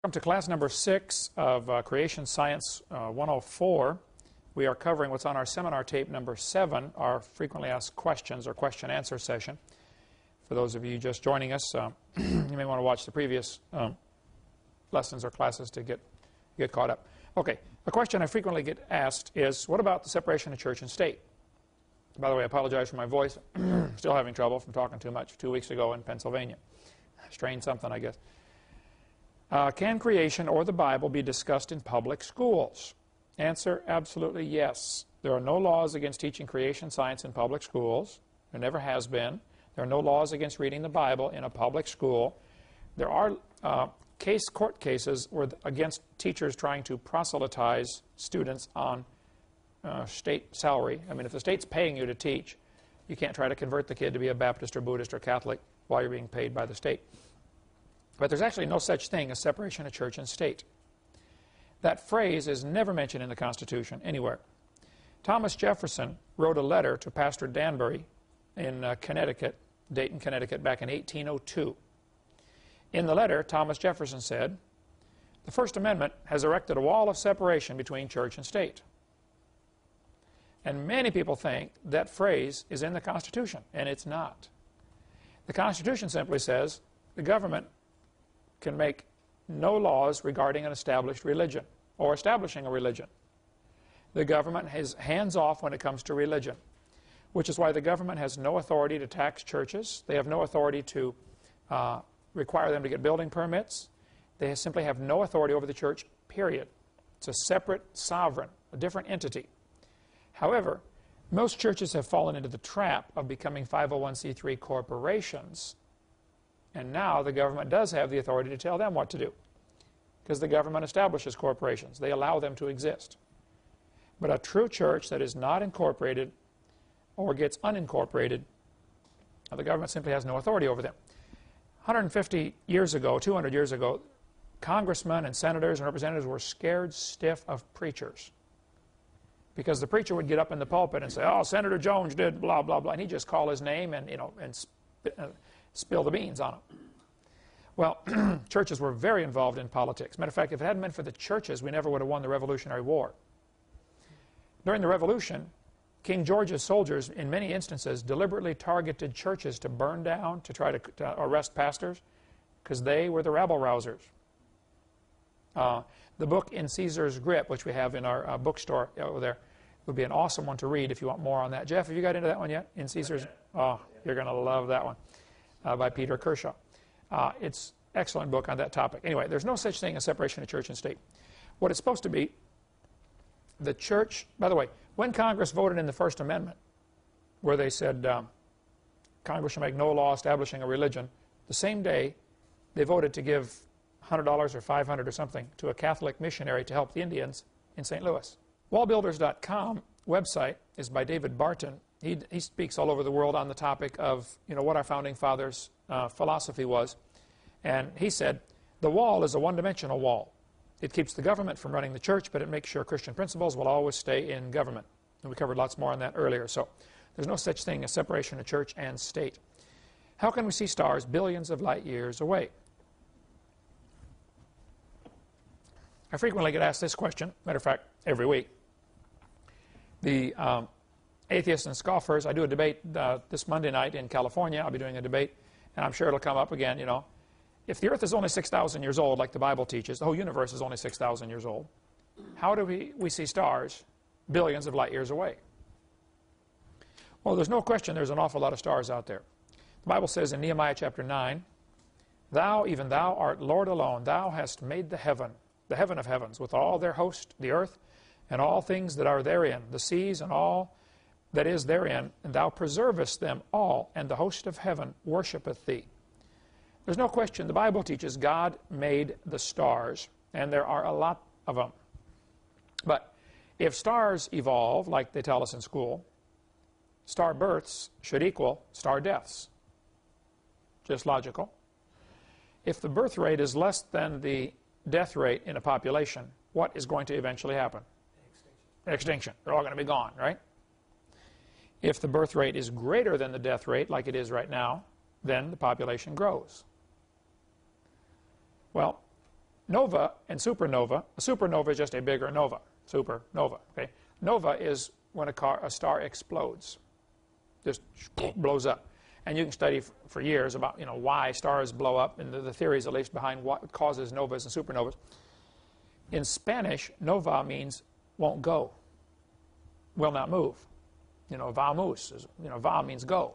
Welcome to class number 6 of Creation Science 104. We are covering what's on our seminar tape number 7, our frequently asked questions or question-answer session. For those of you just joining us, you may want to watch the previous lessons or classes to get caught up. Okay, a question I frequently get asked is, what about the separation of church and state? By the way, I apologize for my voice. Still having trouble from talking too much 2 weeks ago in Pennsylvania. Strained something, I guess. Can creation or the Bible be discussed in public schools? Answer, absolutely yes. There are no laws against teaching creation science in public schools. There never has been. There are no laws against reading the Bible in a public school. There are court cases against teachers trying to proselytize students on state salary. I mean, if the state's paying you to teach, you can't try to convert the kid to be a Baptist or Buddhist or Catholic while you're being paid by the state. But there's actually no such thing as separation of church and state. That phrase is never mentioned in the Constitution anywhere. Thomas Jefferson wrote a letter to Pastor Danbury in Connecticut, Dayton, Connecticut, back in 1802. In the letter, Thomas Jefferson said, "The First Amendment has erected a wall of separation between church and state." And many people think that phrase is in the Constitution, and it's not. The Constitution simply says the government can make no laws regarding an established religion or establishing a religion. The government has hands off when it comes to religion, which is why the government has no authority to tax churches. They have no authority to require them to get building permits. They simply have no authority over the church, period. It's a separate sovereign, a different entity. However, most churches have fallen into the trap of becoming 501c3 corporations. And now the government does have the authority to tell them what to do, because the government establishes corporations. They allow them to exist. But a true church that is not incorporated or gets unincorporated, the government simply has no authority over them. 150 years ago, 200 years ago, congressmen and senators and representatives were scared stiff of preachers, because the preacher would get up in the pulpit and say, "Oh, Senator Jones did blah, blah, blah," and he'd just call his name and, spill the beans on them. Well, churches were very involved in politics. Matter of fact, if it hadn't been for the churches, we never would have won the Revolutionary War. During the Revolution, King George's soldiers, in many instances, deliberately targeted churches to burn down, to try to arrest pastors, because they were the rabble-rousers. The book In Caesar's Grip, which we have in our bookstore over there, would be an awesome one to read if you want more on that. Jeff, have you got into that one yet? In Caesar's? Oh, you're going to love that one. By Peter Kershaw. It's an excellent book on that topic. Anyway, there's no such thing as separation of church and state. What it's supposed to be, the church, by the way, when Congress voted in the First Amendment, where they said Congress shall make no law establishing a religion, the same day they voted to give $100 or $500 or something to a Catholic missionary to help the Indians in St. Louis. Wallbuilders.com website is by David Barton. He speaks all over the world on the topic of what our founding fathers' philosophy was. And he said, the wall is a one-dimensional wall. It keeps the government from running the church, but it makes sure Christian principles will always stay in government. And we covered lots more on that earlier. So there's no such thing as separation of church and state. How can we see stars billions of light years away? I frequently get asked this question, matter of fact, every week. The atheists and scoffers, I do a debate this Monday night in California. I'll be doing a debate, and I'm sure it'll come up again, If the earth is only 6,000 years old, like the Bible teaches, the whole universe is only 6,000 years old, how do we see stars billions of light years away? Well, there's no question there's an awful lot of stars out there. The Bible says in Nehemiah chapter 9, "Thou, even thou, art Lord alone. Thou hast made the heaven of heavens, with all their host, the earth, and all things that are therein, the seas and all that is therein, and thou preservest them all, and the host of heaven worshipeth thee." There's no question the Bible teaches God made the stars, and there are a lot of them. But if stars evolve, like they tell us in school, star births should equal star deaths. Just logical. If the birth rate is less than the death rate in a population, what is going to eventually happen? Extinction. They're all going to be gone, right? If the birth rate is greater than the death rate, like it is right now, then the population grows. Well, Nova and supernova. A supernova is just a bigger nova. Supernova. Okay. Nova is when a star explodes, just blows up. And you can study for years about why stars blow up, and the theories at least behind what causes novas and supernovas. In Spanish, nova means won't go, will not move. Vamos is, va means go.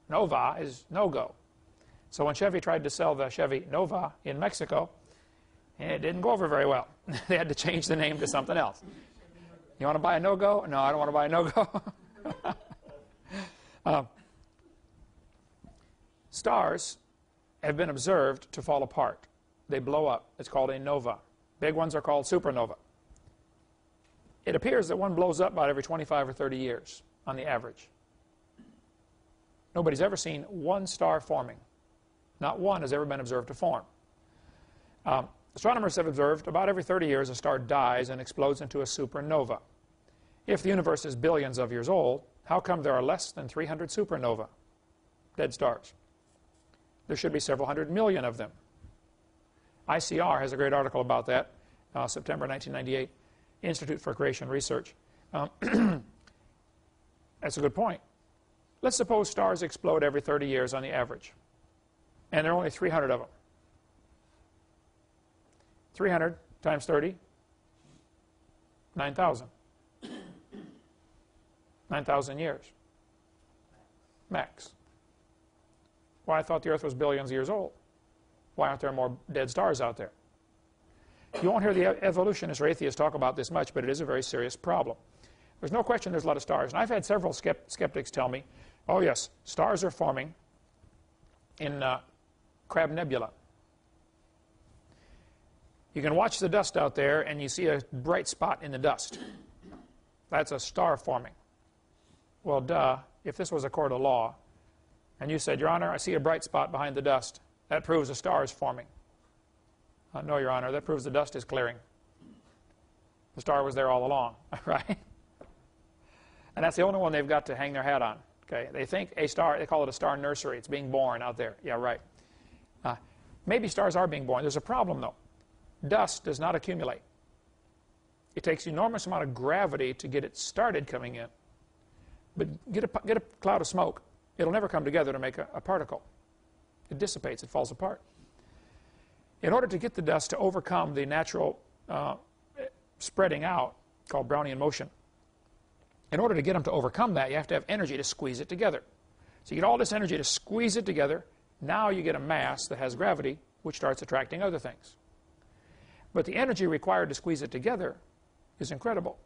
Nova is no go. So when Chevy tried to sell the Chevy Nova in Mexico, it didn't go over very well. They had to change the name to something else. You want to buy a no-go? No, I don't want to buy a no-go. Stars have been observed to fall apart. They blow up. It's called a nova. Big ones are called supernova. It appears that one blows up about every 25 or 30 years on the average. Nobody's ever seen one star forming. Not one has ever been observed to form. Astronomers have observed about every 30 years a star dies and explodes into a supernova. If the universe is billions of years old, how come there are less than 300 supernova, dead stars? There should be several hundred million of them. ICR has a great article about that, September 1998, Institute for Creation Research. That's a good point. Let's suppose stars explode every 30 years on the average, and there are only 300 of them. 300 times 30, 9,000. 9,000 years, max. Well, I thought the Earth was billions of years old. Why aren't there more dead stars out there? You won't hear the evolutionists or atheists talk about this much, but it is a very serious problem. There's no question there's a lot of stars. And I've had several skeptics tell me, oh yes, stars are forming in Crab Nebula. You can watch the dust out there and you see a bright spot in the dust. That's a star forming. Well, duh, if this was a court of law, and you said, Your Honor, I see a bright spot behind the dust, that proves a star is forming. No, Your Honor, that proves the dust is clearing. The star was there all along, right? And that's the only one they've got to hang their hat on. Okay, they think a star, they call it a star nursery. It's being born out there. Yeah, right. Maybe stars are being born. There's a problem, though. Dust does not accumulate. It takes an enormous amount of gravity to get it started coming in. But get a cloud of smoke, it'll never come together to make a particle. It dissipates, it falls apart. In order to get the dust to overcome the natural spreading out, called Brownian motion, in order to get them to overcome that, you have to have energy to squeeze it together. So you get all this energy to squeeze it together. Now you get a mass that has gravity, which starts attracting other things. But the energy required to squeeze it together is incredible.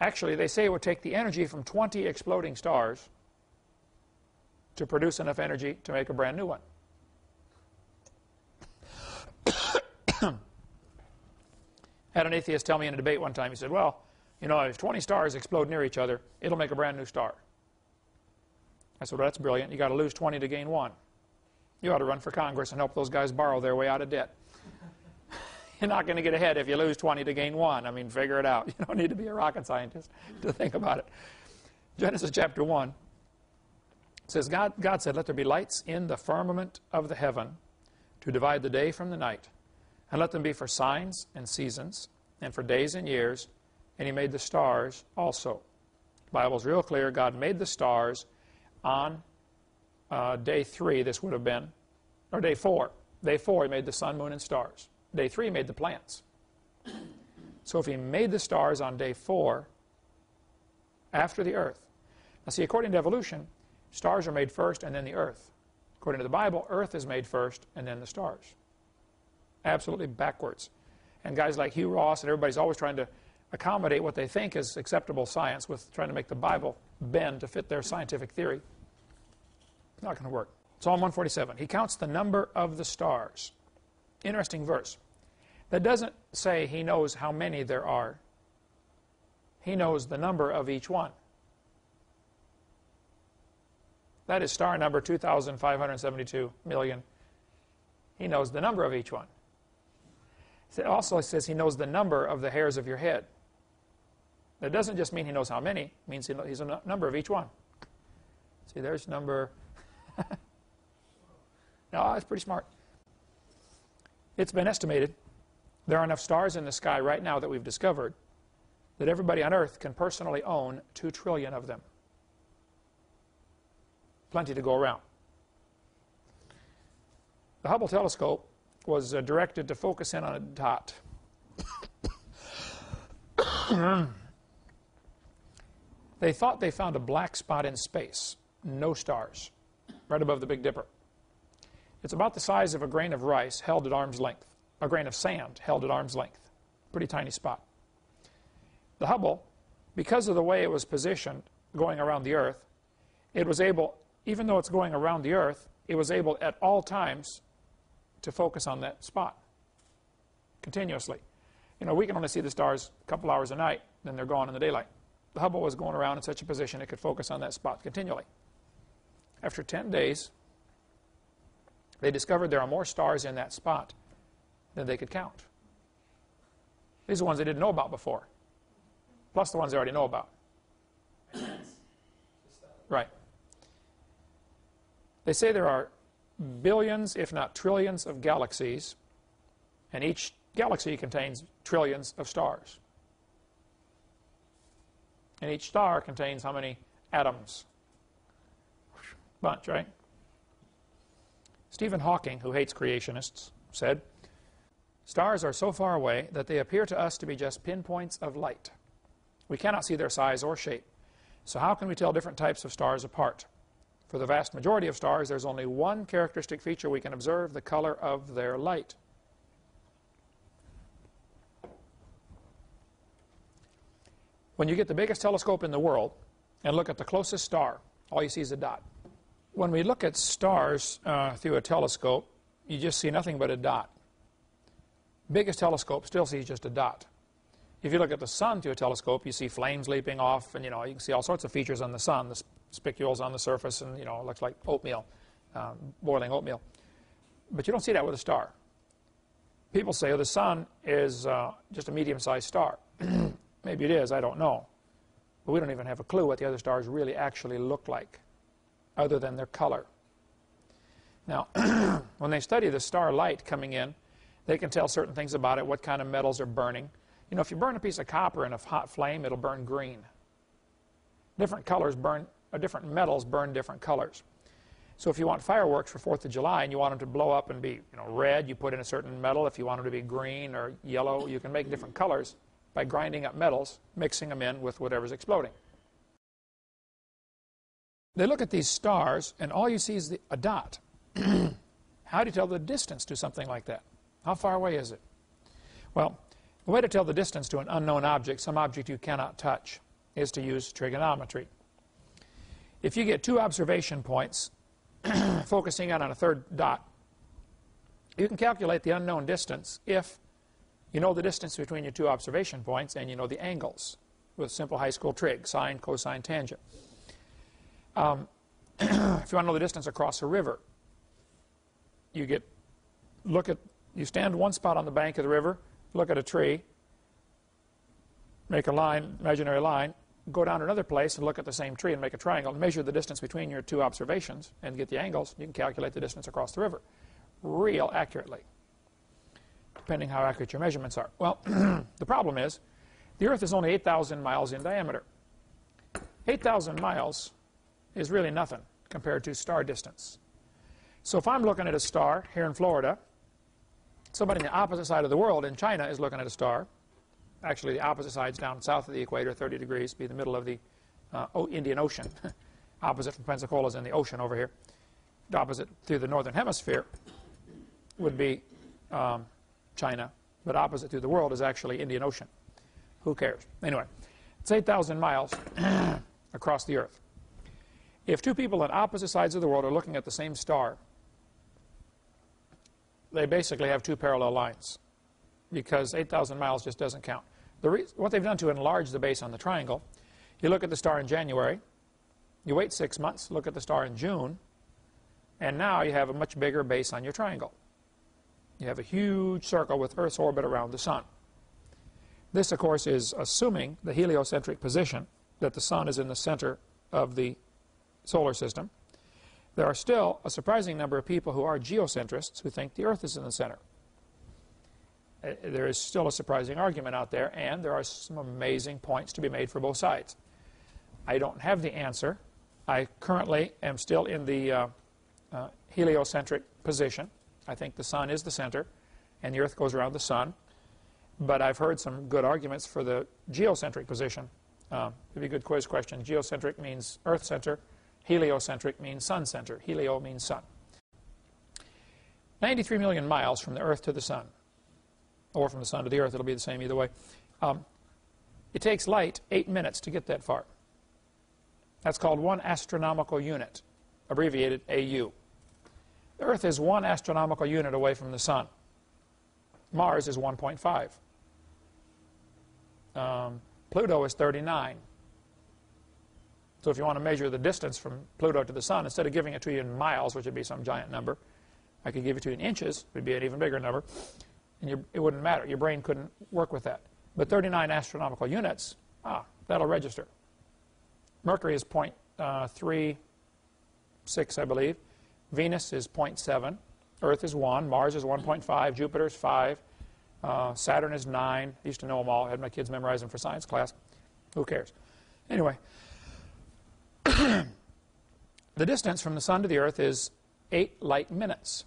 Actually, they say it would take the energy from 20 exploding stars to produce enough energy to make a brand new one. Had an atheist tell me in a debate one time, he said, well, if 20 stars explode near each other, it'll make a brand new star. I said, well, that's brilliant. You got to lose 20 to gain one. You ought to run for Congress and help those guys borrow their way out of debt. You're not going to get ahead if you lose 20 to gain one. I mean, figure it out. You don't need to be a rocket scientist to think about it. Genesis chapter 1 says, God said, let there be lights in the firmament of the heaven to divide the day from the night, and let them be for signs and seasons, and for days and years, and he made the stars also. The Bible's real clear. God made the stars on day 3, this would have been, or day 4. Day 4, he made the sun, moon, and stars. Day 3 made the plants. So if he made the stars on day 4, after the earth. Now see, according to evolution, stars are made first and then the earth. According to the Bible, earth is made first and then the stars. Absolutely backwards. And guys like Hugh Ross and everybody's always trying to accommodate what they think is acceptable science with trying to make the Bible bend to fit their scientific theory. It's not going to work. Psalm 147. He counts the number of the stars. Interesting verse. That doesn't say he knows how many there are. He knows the number of each one. That is star number 2,572 million. He knows the number of each one. It also says he knows the number of the hairs of your head. That doesn't just mean he knows how many. It means he's a number of each one. See, there's number... No, that's pretty smart. It's been estimated there are enough stars in the sky right now that we've discovered that everybody on Earth can personally own 2 trillion of them. Plenty to go around. The Hubble telescope was directed to focus in on a dot. They thought they found a black spot in space, no stars, right above the Big Dipper. It's about the size of a grain of rice held at arm's length, a grain of sand held at arm's length, pretty tiny spot. The Hubble, because of the way it was positioned going around the Earth, it was able, even though it's going around the Earth, it was able at all times to focus on that spot continuously. You know, we can only see the stars a couple hours a night, then they're gone in the daylight. The Hubble was going around in such a position it could focus on that spot continually. After 10 days, they discovered there are more stars in that spot than they could count. These are ones they didn't know about before, plus the ones they already know about. Right. They say there are billions, if not trillions, of galaxies, and each galaxy contains trillions of stars. And each star contains how many atoms? Bunch, right? Stephen Hawking, who hates creationists, said, "Stars are so far away that they appear to us to be just pinpoints of light. We cannot see their size or shape. So how can we tell different types of stars apart? For the vast majority of stars, there's only one characteristic feature we can observe, the color of their light." When you get the biggest telescope in the world and look at the closest star, all you see is a dot. When we look at stars through a telescope, you just see nothing but a dot. Biggest telescope still sees just a dot. If you look at the sun through a telescope, you see flames leaping off, and you can see all sorts of features on the sun, the spicules on the surface, and it looks like oatmeal, boiling oatmeal. But you don't see that with a star. People say, oh, the sun is just a medium-sized star. Maybe it is, I don't know. But we don't even have a clue what the other stars really actually look like, other than their color. Now, when they study the star light coming in, they can tell certain things about it, what kind of metals are burning. If you burn a piece of copper in a hot flame, it'll burn green. Different metals burn different colors. So if you want fireworks for 4th of July and you want them to blow up and be red, you put in a certain metal. If you want them to be green or yellow, you can make different colors by grinding up metals, mixing them in with whatever's exploding. They look at these stars, and all you see is a dot. How do you tell the distance to something like that? How far away is it? Well, the way to tell the distance to an unknown object, some object you cannot touch, is to use trigonometry. If you get 2 observation points focusing in on a third dot, you can calculate the unknown distance if you know the distance between your 2 observation points and you know the angles with simple high school trig, sine, cosine, tangent. If you want to know the distance across a river, you stand one spot on the bank of the river, look at a tree, make a line, imaginary line, go down to another place and look at the same tree and make a triangle, and measure the distance between your 2 observations and get the angles. You can calculate the distance across the river real accurately, depending how accurate your measurements are. Well, the problem is the Earth is only 8,000 miles in diameter. 8,000 miles is really nothing compared to star distance. So if I'm looking at a star here in Florida, somebody on the opposite side of the world in China is looking at a star. Actually, the opposite side's down south of the equator, 30 degrees, be the middle of the Indian Ocean. Opposite from Pensacola's in the ocean over here. The opposite through the northern hemisphere would be China, but opposite through the world is actually Indian Ocean. Who cares? Anyway, it's 8,000 miles across the Earth. If 2 people on opposite sides of the world are looking at the same star, they basically have 2 parallel lines, because 8,000 miles just doesn't count. What they've done to enlarge the base on the triangle, you look at the star in January, you wait 6 months, look at the star in June, and now you have a much bigger base on your triangle. You have a huge circle with Earth's orbit around the sun. This, of course, is assuming the heliocentric position, that the sun is in the center of the solar system. There are still a surprising number of people who are geocentrists who think the Earth is in the center. there is still a surprising argument out there, and there are some amazing points to be made for both sides. I don't have the answer. I currently am still in the heliocentric position. I think the sun is the center, and the earth goes around the sun. But I've heard some good arguments for the geocentric position. It'd be a good quiz question. Geocentric means earth center. Heliocentric means sun center. Helio means sun. 93 million miles from the earth to the sun, or from the sun to the earth. It'll be the same either way. It takes light 8 minutes to get that far. That's called 1 astronomical unit, abbreviated AU. The earth is 1 astronomical unit away from the sun. Mars is 1.5. Pluto is 39. So if you want to measure the distance from Pluto to the sun, instead of giving it to you in miles, which would be some giant number, I could give it to you in inches, it would be an even bigger number, and it wouldn't matter. Your brain couldn't work with that. But 39 astronomical units, that'll register. Mercury is 0.36, I believe. Venus is 0.7. Earth is 1. Mars is 1.5. Jupiter is 5. Saturn is 9. I used to know them all. I had my kids memorize them for science class. Who cares? Anyway, the distance from the sun to the earth is 8 light minutes.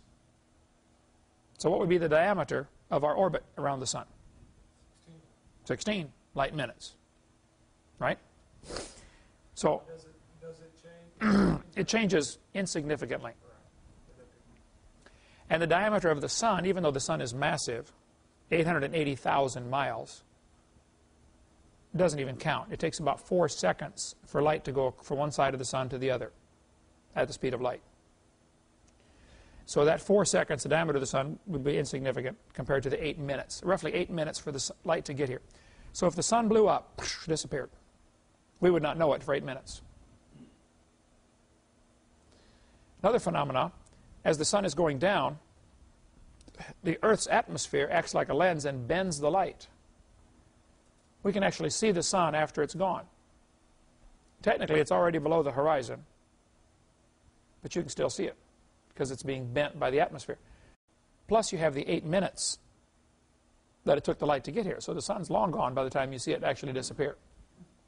So what would be the diameter of our orbit around the sun? 16 light minutes. Right? So does it change? it changes insignificantly. And the diameter of the sun, even though the sun is massive, 880,000 miles, doesn't even count. It takes about 4 seconds for light to go from one side of the sun to the other at the speed of light. So that 4 seconds, the diameter of the sun, would be insignificant compared to the 8 minutes. Roughly 8 minutes for the light to get here. So if the sun blew up, disappeared. We would not know it for 8 minutes. Another phenomenon, as the sun is going down, the Earth's atmosphere acts like a lens and bends the light. We can actually see the sun after it's gone. Technically, it's already below the horizon, but you can still see it because it's being bent by the atmosphere. Plus, you have the 8 minutes that it took the light to get here. So the sun's long gone by the time you see it actually disappear.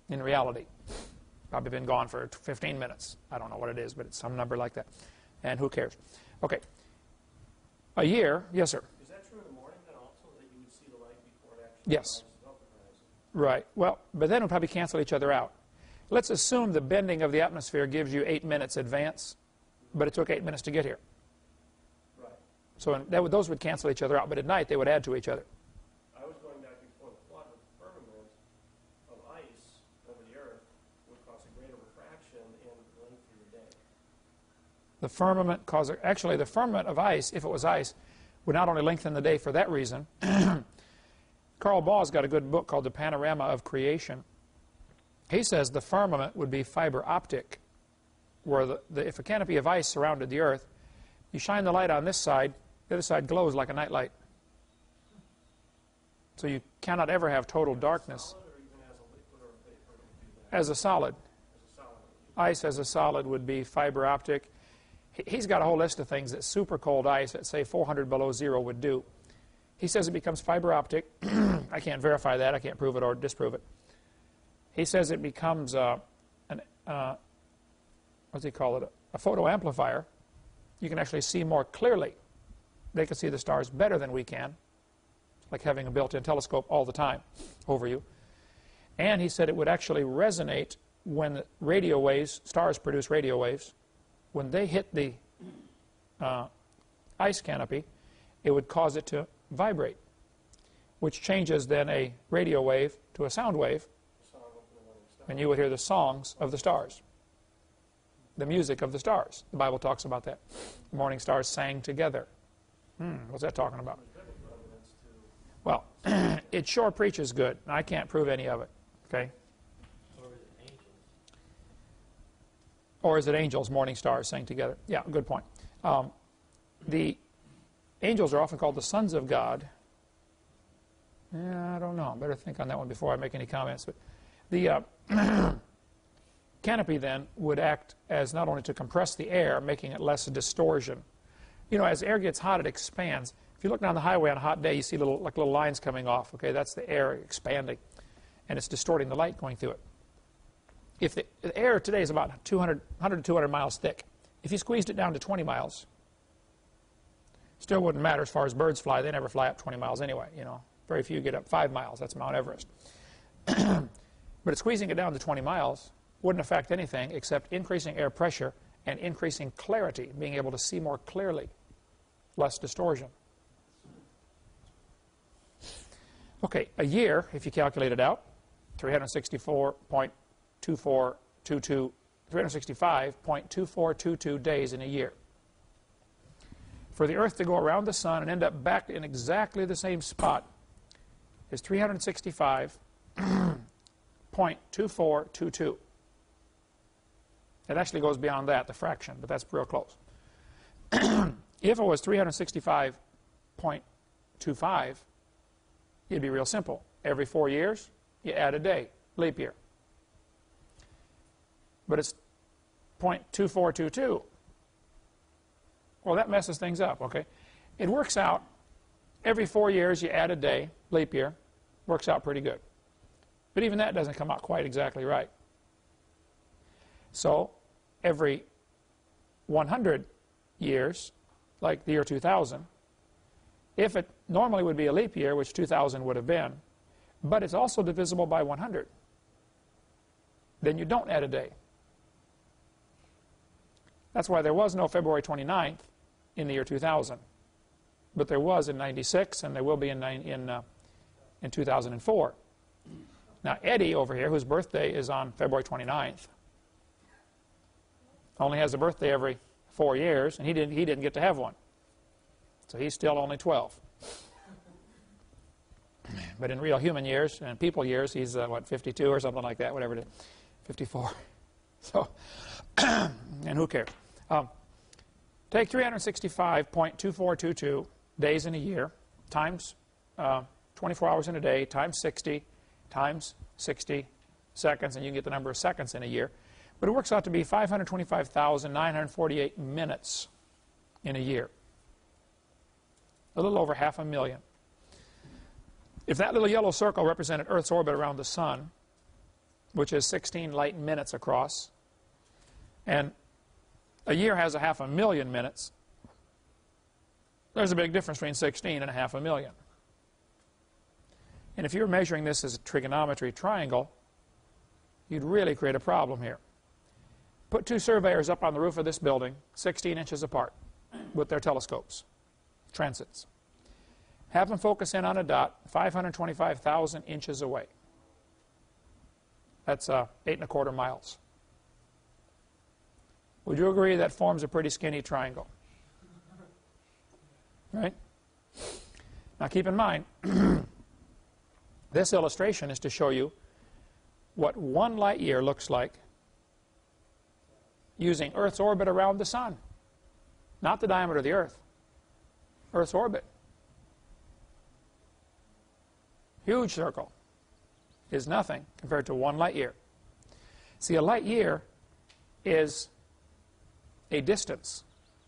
In reality, probably been gone for 15 minutes. I don't know what it is, but it's some number like that. And who cares? Okay. A year, yes, sir. Is that true in the morning then also, that you would see the light before it actually Yes. rises up the horizon? Right. Well, but then it'll probably cancel each other out. Let's assume the bending of the atmosphere gives you 8 minutes advance, but it took 8 minutes to get here. Right. So those would cancel each other out, but at night they would add to each other. I was going back before the flood with the firmament of ice over the earth would cause a greater refraction and length of your day. The firmament actually the firmament of ice, if it was ice, would not only lengthen the day for that reason. Carl Baugh's got a good book called The Panorama of Creation. He says the firmament would be fiber optic, where if a canopy of ice surrounded the earth, you shine the light on this side, the other side glows like a nightlight. So you cannot ever have total darkness. Solid or even as a liquid or a vapor, it would do that. As a solid. As a solid. Ice as a solid would be fiber optic. He's got a whole list of things that super cold ice at, say, 400 below zero would do. He says it becomes fiber optic. I can't verify that. I can't prove it or disprove it. He says it becomes what's he call it? A photoamplifier. You can actually see more clearly. They can see the stars better than we can, like having a built-in telescope all the time over you. And he said it would actually resonate when radio waves, stars produce radio waves. When they hit the ice canopy, it would cause it to vibrate, which changes then a radio wave to a sound wave, and you would hear the songs of the stars, the music of the stars. The Bible talks about that. The morning stars sang together. What's that talking about? Well, it sure preaches good. I can't prove any of it. Okay? Or is it angels, morning stars, sang together? Yeah, good point. The angels are often called the sons of God. Yeah, I don't know. Better think on that one before I make any comments. But the canopy then would act as not only to compress the air, making it less distortion. You know, as air gets hot, it expands. If you look down the highway on a hot day, you see little lines coming off. Okay, that's the air expanding, and it's distorting the light going through it. If the air today is about 100 to 200 miles thick, if you squeezed it down to 20 miles, still wouldn't matter as far as birds fly. They never fly up 20 miles anyway. You know, very few get up 5 miles. That's Mount Everest. But squeezing it down to 20 miles wouldn't affect anything except increasing air pressure and increasing clarity, being able to see more clearly, less distortion. Okay, a year, if you calculate it out, 365.2422 days in a year. For the Earth to go around the Sun and end up back in exactly the same spot is 365.2422. It actually goes beyond that, the fraction, but that's real close. If it was 365.25, it'd be real simple. Every 4 years, you add a day, leap year. But it's 0.2422. Well, that messes things up, okay? It works out, every 4 years you add a day, leap year, works out pretty good. But even that doesn't come out quite exactly right. So, every 100 years, like the year 2000, if it normally would be a leap year, which 2000 would have been, but it's also divisible by 100, then you don't add a day. That's why there was no February 29th in the year 2000. But there was in 96, and there will be in 2004. Now, Eddie over here, whose birthday is on February 29th, only has a birthday every 4 years, and he didn't get to have one. So he's still only 12. But in real human years and people years, he's, 52 or something like that, whatever it is, 54. So, and who cares? Take 365.2422 days in a year times 24 hours in a day times 60 times 60 seconds, and you can get the number of seconds in a year. But it works out to be 525,948 minutes in a year. A little over 500,000. If that little yellow circle represented Earth's orbit around the Sun, which is 16 light minutes across, and a year has 500,000 minutes, there's a big difference between 16 and 500,000. And if you're measuring this as a trigonometry triangle, you'd really create a problem here. Put two surveyors up on the roof of this building, 16 inches apart, with their telescopes, transits. Have them focus in on a dot 525,000 inches away. That's 8¼ miles. Would you agree that forms a pretty skinny triangle? Right? Now keep in mind, this illustration is to show you what 1 light year looks like using Earth's orbit around the Sun. Not the diameter of the Earth. Earth's orbit. Huge circle is nothing compared to 1 light year. See, a light year is a distance.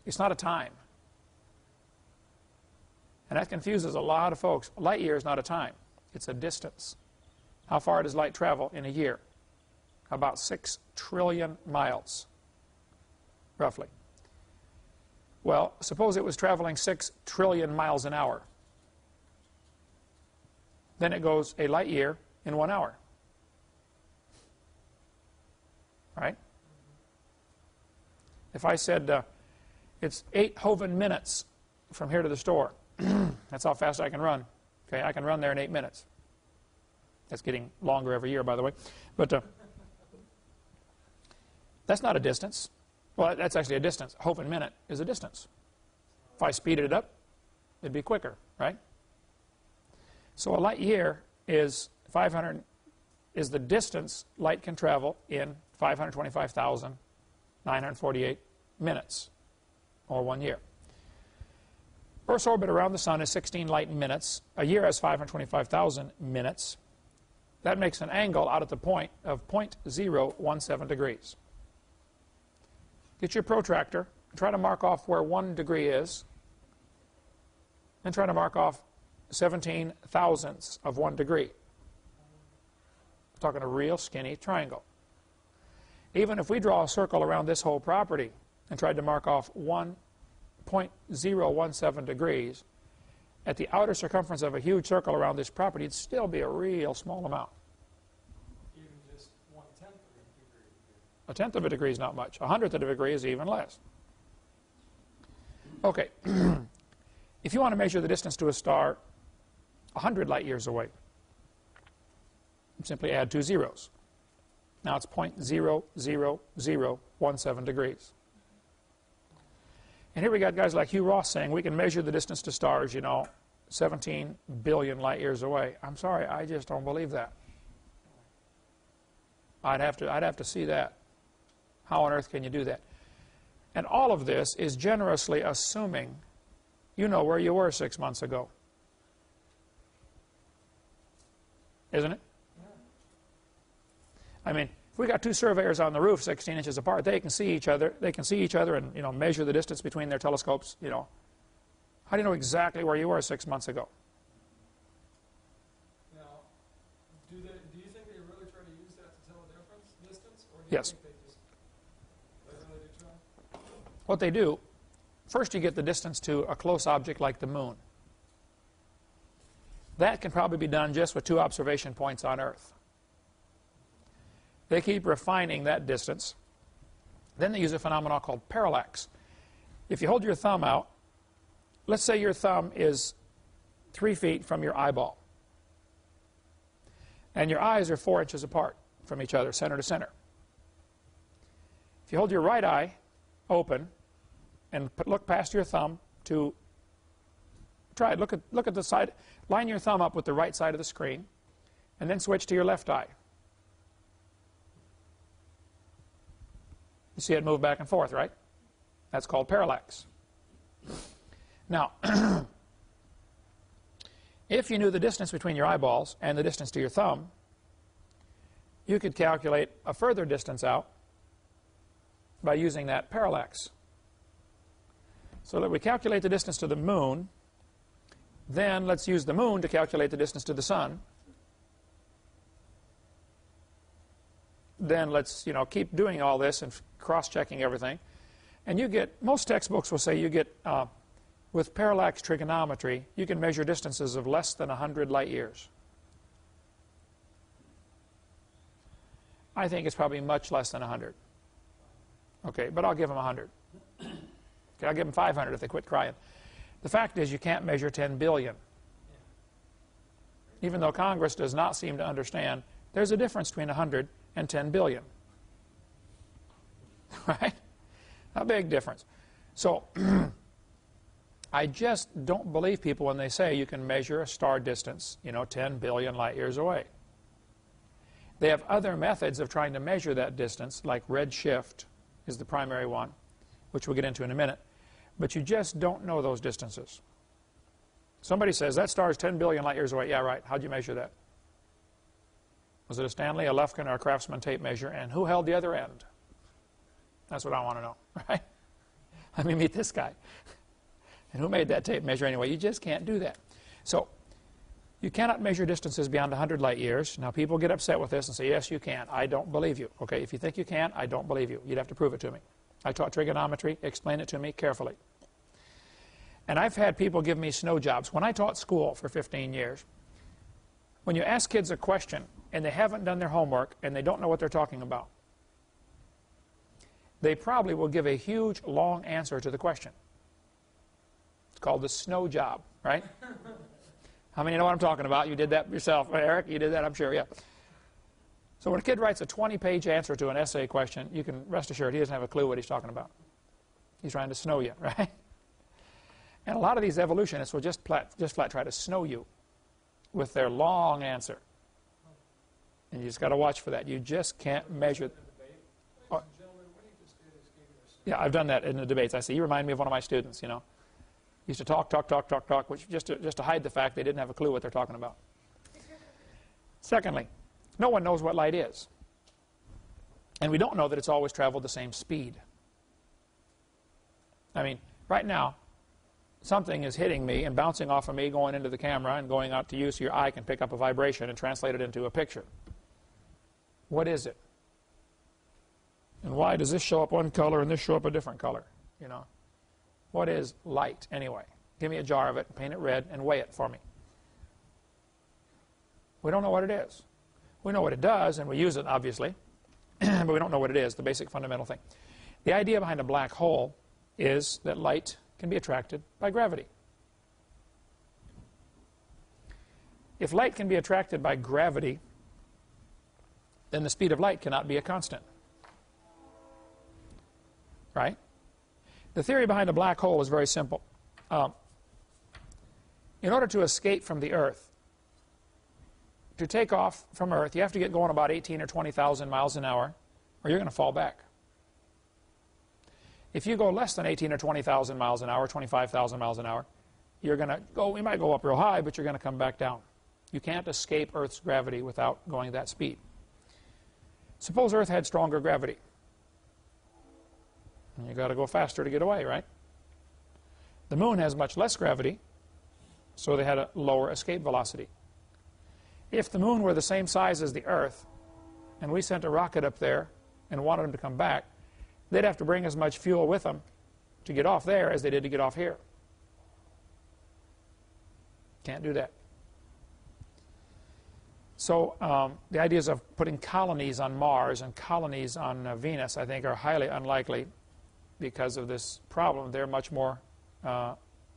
It's not a time. And that confuses a lot of folks. A light year is not a time. It's a distance. How far does light travel in a year? About 6 trillion miles, roughly. Well, suppose it was traveling 6 trillion miles an hour. Then it goes a light year in 1 hour. Right? If I said it's 8 Hovind minutes from here to the store, that's how fast I can run. Okay, I can run there in 8 minutes. That's getting longer every year, by the way. But that's not a distance. Well, that's actually a distance. Hovind minute is a distance. If I speeded it up, it'd be quicker, right? So a light year is the distance light can travel in 525,948 minutes, or 1 year. Earth's orbit around the Sun is 16 light minutes. A year has 525,000 minutes. That makes an angle out at the point of 0.017 degrees. Get your protractor, try to mark off where 1 degree is. and try to mark off 17 thousandths of 1 degree. I'm talking a real skinny triangle. Even if we draw a circle around this whole property and tried to mark off 1.017 degrees, at the outer circumference of a huge circle around this property, it'd still be a real small amount. Even just 1/10 of a degree. A tenth of a degree is not much. 100th of a degree is even less. Okay. If you want to measure the distance to a star 100 light years away, simply add 2 zeros. Now it's 0.00017 degrees. And here we got guys like Hugh Ross saying we can measure the distance to stars, 17 billion light years away. I'm sorry, I just don't believe that. I'd have to see that. How on earth can you do that? And all of this is generously assuming you know where you were 6 months ago. Isn't it? I mean, if we got 2 surveyors on the roof 16 inches apart, they can see each other. They can see each other and measure the distance between their telescopes. How do you know exactly where you were 6 months ago? Now, do you think they really try to use that to tell a distance, or do you Yes. think they really do try? What they do, first you get the distance to a close object like the moon. That can probably be done just with 2 observation points on Earth. They keep refining that distance. Then they use a phenomenon called parallax. If you hold your thumb out, let's say your thumb is 3 feet from your eyeball, and your eyes are 4 inches apart from each other, center to center. If you hold your right eye open and look past your thumb to try it. Look at the side. Line your thumb up with the right side of the screen, and then switch to your left eye. You see it move back and forth, right? That's called parallax. Now, if you knew the distance between your eyeballs and the distance to your thumb, you could calculate a further distance out by using that parallax. So that we calculate the distance to the moon, then let's use the moon to calculate the distance to the sun. Then let's keep doing all this and cross-checking everything. And you get, most textbooks will say you get, with parallax trigonometry, you can measure distances of less than 100 light years. I think it's probably much less than 100. Okay, but I'll give them 100. Okay, I'll give them 500 if they quit crying. The fact is you can't measure 10 billion. Even though Congress does not seem to understand, there's a difference between 100 and 10 billion. Right? A big difference. So I just don't believe people when they say you can measure a star distance, 10 billion light years away. They have other methods of trying to measure that distance, like redshift is the primary one, which we'll get into in a minute. But you just don't know those distances. Somebody says, that star is 10 billion light years away. Yeah, right. How'd you measure that? Was it a Stanley, a Lufkin, or a Craftsman tape measure? And who held the other end? That's what I want to know, right? Let me meet this guy. And who made that tape measure anyway? You just can't do that. So you cannot measure distances beyond 100 light years. Now, people get upset with this and say, yes, you can. I don't believe you. Okay, if you think you can, I don't believe you. You'd have to prove it to me. I taught trigonometry. Explain it to me carefully. And I've had people give me snow jobs. When I taught school for 15 years, when you ask kids a question and they haven't done their homework and they don't know what they're talking about, they probably will give a huge, long answer to the question. It's called the snow job, right? How many know what I'm talking about? You did that yourself. Eric, you did that, I'm sure, yeah. So when a kid writes a 20-page answer to an essay question, you can rest assured he doesn't have a clue what he's talking about. He's trying to snow you, right? And a lot of these evolutionists will just flat try to snow you with their long answer. And you just got to watch for that. You just can't measure. Yeah, I've done that in the debates. I say, you remind me of one of my students, Used to talk, which just to hide the fact they didn't have a clue what they're talking about. Secondly, no one knows what light is. And we don't know that it's always traveled the same speed. I mean, right now, something is hitting me and bouncing off of me, going into the camera and going out to you so your eye can pick up a vibration and translate it into a picture. What is it? And why does this show up one color and this show up a different color? You know, what is light anyway? Give me a jar of it, paint it red, and weigh it for me. We don't know what it is. We know what it does, and we use it, obviously, but we don't know what it is, the basic fundamental thing. The idea behind a black hole is that light can be attracted by gravity. If light can be attracted by gravity, then the speed of light cannot be a constant. Right? The theory behind a black hole is very simple. In order to escape from the Earth, to take off from Earth, you have to get going about 18 or 20,000 miles an hour, or you're going to fall back. If you go less than 18 or 20,000 miles an hour, 25,000 miles an hour, you're going to go, you might go up real high, but you're going to come back down. You can't escape Earth's gravity without going that speed. Suppose Earth had stronger gravity. And you've got to go faster to get away, right? The Moon has much less gravity, so they had a lower escape velocity. If the Moon were the same size as the Earth, and we sent a rocket up there and wanted them to come back, they'd have to bring as much fuel with them to get off there as they did to get off here. Can't do that. So the ideas of putting colonies on Mars and colonies on Venus, I think, are highly unlikely because of this problem. They're much more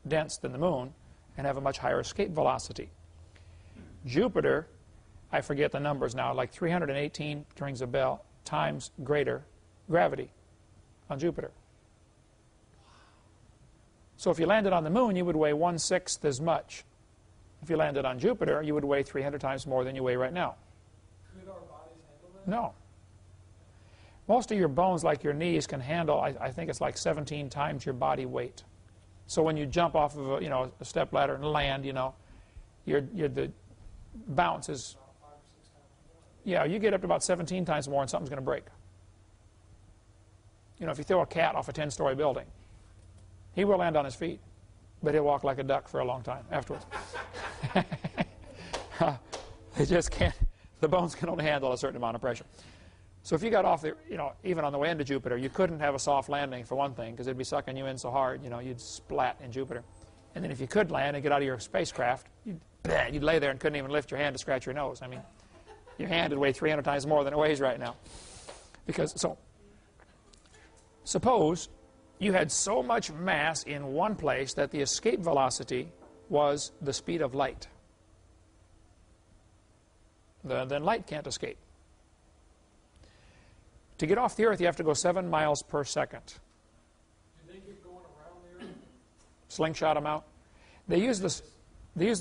dense than the Moon and have a much higher escape velocity. Jupiter, I forget the numbers now, like 318, rings a bell, times greater gravity on Jupiter. So if you landed on the Moon, you would weigh 1/6 as much. If you landed on Jupiter, you would weigh 300 times more than you weigh right now. Could our bodies handle that? No. Most of your bones, like your knees, can handle, I think it's like 17 times your body weight. So when you jump off of a step ladder and land, the bounce is, yeah, you get up to about 17 times more and something's going to break. If you throw a cat off a 10-story building, he will land on his feet, but he'll walk like a duck for a long time afterwards. They just can't, the bones can only handle a certain amount of pressure. So if you got off there, even on the way into Jupiter, you couldn't have a soft landing for one thing because it'd be sucking you in so hard, you'd splat in Jupiter. And then if you could land and get out of your spacecraft, you'd lay there and couldn't even lift your hand to scratch your nose. I mean, your hand would weigh 300 times more than it weighs right now. Suppose you had so much mass in one place that the escape velocity was the speed of light. Then light can't escape. To get off the Earth, you have to go 7 miles per second. Do they get going around the Earth? Slingshot them out. They use the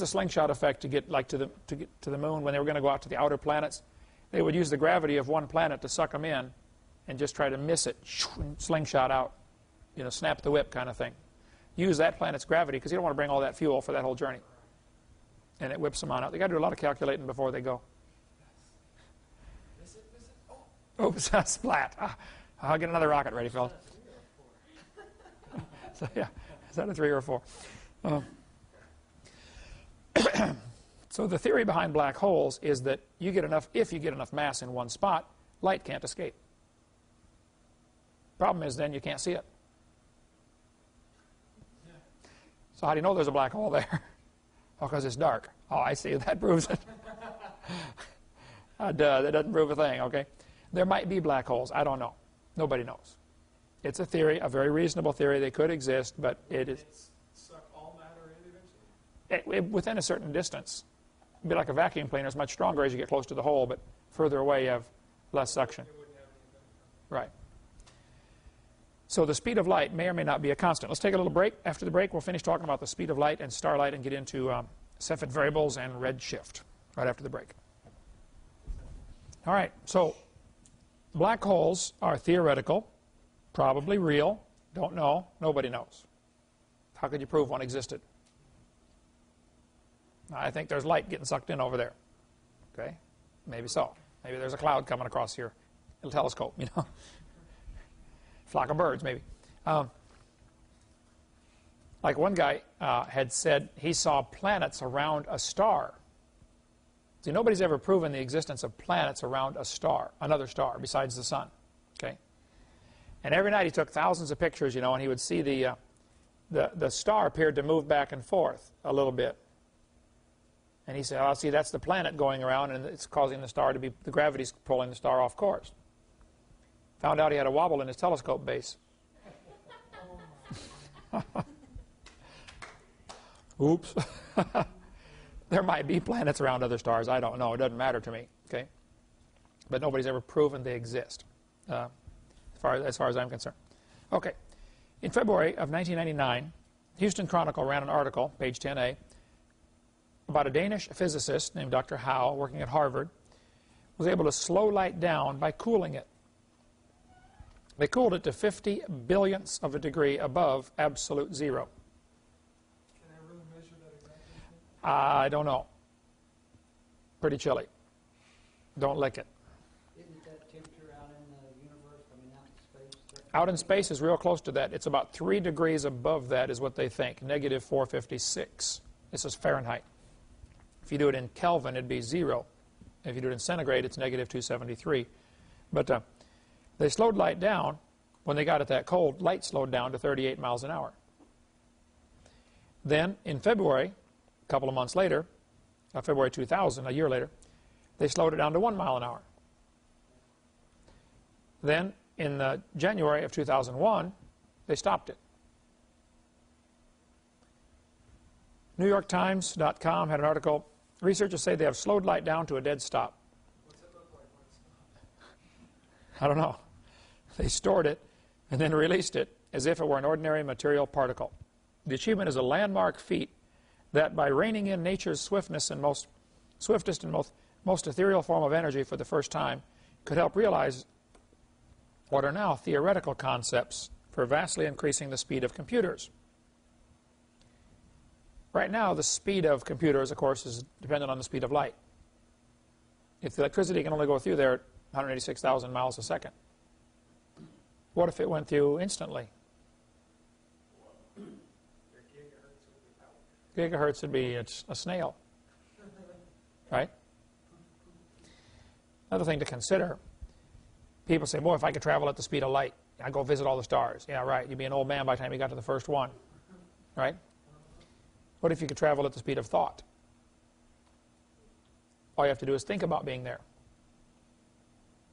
slingshot effect to get to the Moon when they were going to go out to the outer planets. They would use the gravity of one planet to suck them in and just try to miss it, and slingshot out, snap the whip kind of thing. Use that planet's gravity because you don't want to bring all that fuel for that whole journey. And it whips them on out. They got to do a lot of calculating before they go. Oops, splat. I'll get another rocket ready, fellas. So yeah, is that a 3 or a 4? So the theory behind black holes is that if you get enough mass in one spot, light can't escape. Problem is then you can't see it. So how do you know there's a black hole there? Oh, because it's dark. Oh, I see. That proves it. Duh, that doesn't prove a thing, okay? There might be black holes. I don't know. Nobody knows. It's a theory, a very reasonable theory. They could exist, but it is... Suck all matter in eventually? Within a certain distance. It'd be like a vacuum cleaner. It's much stronger as you get close to the hole, but further away you have less suction. It wouldn't have any benefit. Right. So the speed of light may or may not be a constant. Let's take a little break. After the break, we'll finish talking about the speed of light and starlight and get into Cepheid variables and redshift right after the break. All right, so black holes are theoretical, probably real, don't know, nobody knows. How could you prove one existed? I think there's light getting sucked in over there. Okay, maybe so. Maybe there's a cloud coming across here, a telescope, Flock of birds, maybe. Like one guy had said he saw planets around a star. See, nobody's ever proven the existence of planets around a star, another star besides the sun. Okay? And every night he took thousands of pictures, you know, and he would see the star appeared to move back and forth a little bit. And he said, oh, see, that's the planet going around, and it's causing the star to be, the gravity's pulling the star off course. Found out he had a wobble in his telescope base. Oops. There might be planets around other stars. I don't know. It doesn't matter to me. Okay? But nobody's ever proven they exist, as far as I'm concerned. Okay. In February of 1999, Houston Chronicle ran an article, page 10a, about a Danish physicist named Dr. Howe, working at Harvard, was able to slow light down by cooling it. They cooled it to 50 billionths of a degree above absolute zero. Can I really measure that exactly? I don't know. Pretty chilly. Don't lick it. Isn't that temperature out in the universe, I mean out in space? Out in space is real close to that. It's about 3 degrees above that is what they think, negative 456. This is Fahrenheit. If you do it in Kelvin, it'd be 0. If you do it in centigrade, it's negative 273. But they slowed light down. When they got it that cold, light slowed down to 38 miles an hour. Then, in February, a couple of months later, February 2000, a year later, they slowed it down to 1 mile an hour. Then, in January of 2001, they stopped it. NewYorkTimes.com had an article. Researchers say they have slowed light down to a dead stop. What's it look like when it's not? I don't know. They stored it and then released it as if it were an ordinary material particle. The achievement is a landmark feat that, by reining in nature's swiftest and most ethereal form of energy for the first time, could help realize what are now theoretical concepts for vastly increasing the speed of computers. Right now, the speed of computers, of course, is dependent on the speed of light. If the electricity can only go through there at 186,000 miles a second, what if it went through instantly? Gigahertz would be a snail, right? Another thing to consider, people say, boy, if I could travel at the speed of light, I'd go visit all the stars. Yeah, right, you'd be an old man by the time you got to the first one, right? What if you could travel at the speed of thought? All you have to do is think about being there.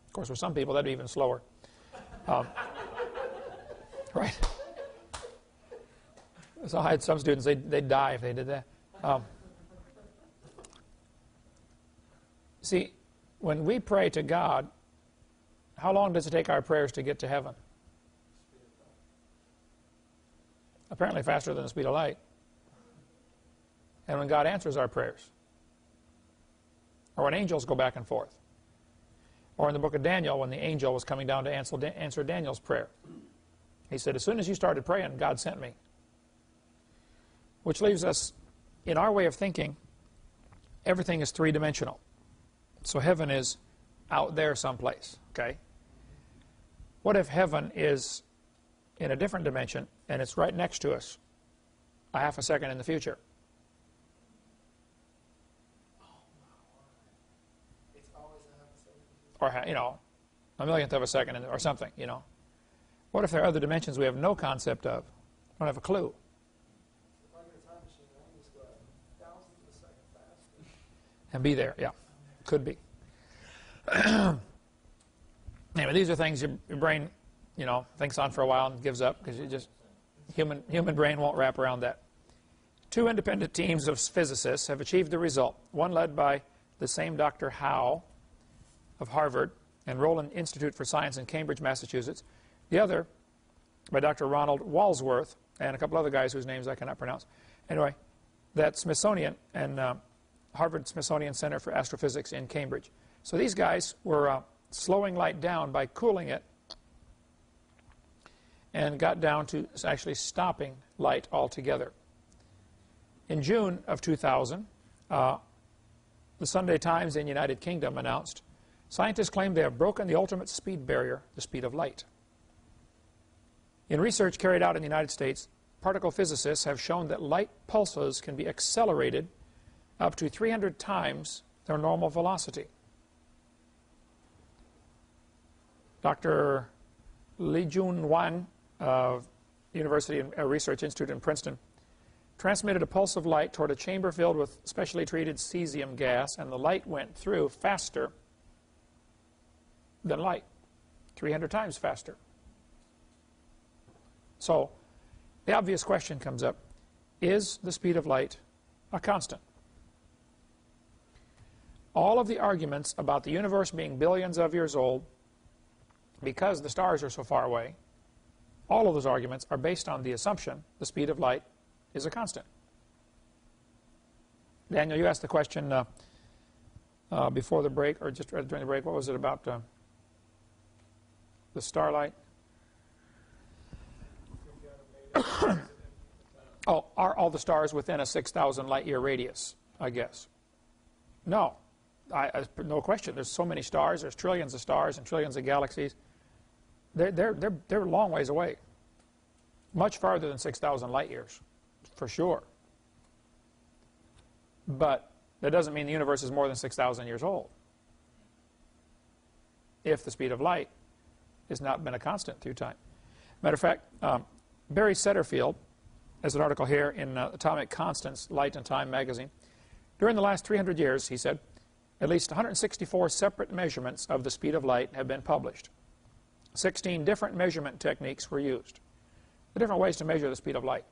Of course, for some people, that'd be even slower. Right? So I had some students, they'd die if they did that. See, when we pray to God, how long does it take our prayers to get to heaven? Apparently faster than the speed of light. And when God answers our prayers, or when angels go back and forth, or in the book of Daniel, when the angel was coming down to answer Daniel's prayer, he said, as soon as you started praying, God sent me. Which leaves us, in our way of thinking, everything is three-dimensional. So heaven is out there someplace, okay? What if heaven is in a different dimension, and it's right next to us, a half a second in the future? Or, you know, a millionth of a second or something, you know. What if there are other dimensions we have no concept of? Don't have a clue. If I get a time machine, I can just go at thousands of a second faster. And be there, yeah. Could be. Anyway, these are things your brain, you know, thinks on for a while and gives up because you just, human brain won't wrap around that. 2 independent teams of physicists have achieved the result. One led by the same Dr. Howe of Harvard and Roland Institute for Science in Cambridge, Massachusetts. The other by Dr. Ronald Walsworth and a couple other guys whose names I cannot pronounce. Anyway, that Smithsonian and Harvard Smithsonian Center for Astrophysics in Cambridge. So these guys were slowing light down by cooling it and got down to actually stopping light altogether. In June of 2000, the Sunday Times in the United Kingdom announced, scientists claim they have broken the ultimate speed barrier, the speed of light. In research carried out in the United States, particle physicists have shown that light pulses can be accelerated up to 300 times their normal velocity. Dr. Li-Jun Wang of University Research Institute in Princeton transmitted a pulse of light toward a chamber filled with specially treated cesium gas, and the light went through faster than light, 300 times faster. So the obvious question comes up, is the speed of light a constant? All of the arguments about the universe being billions of years old because the stars are so far away, all of those arguments are based on the assumption the speed of light is a constant. Daniel, you asked the question before the break, or just during the break. What was it about the starlight? Oh, are all the stars within a 6,000 light year radius, I guess? No. No question. There's so many stars. There's trillions of stars and trillions of galaxies. They're a long ways away. Much farther than 6,000 light years, for sure. But that doesn't mean the universe is more than 6,000 years old, if the speed of light has not been a constant through time. Matter of fact, Barry Setterfield has an article here in Atomic Constants, Light and Time magazine. During the last 300 years, he said, at least 164 separate measurements of the speed of light have been published. 16 different measurement techniques were used. The different ways to measure the speed of light.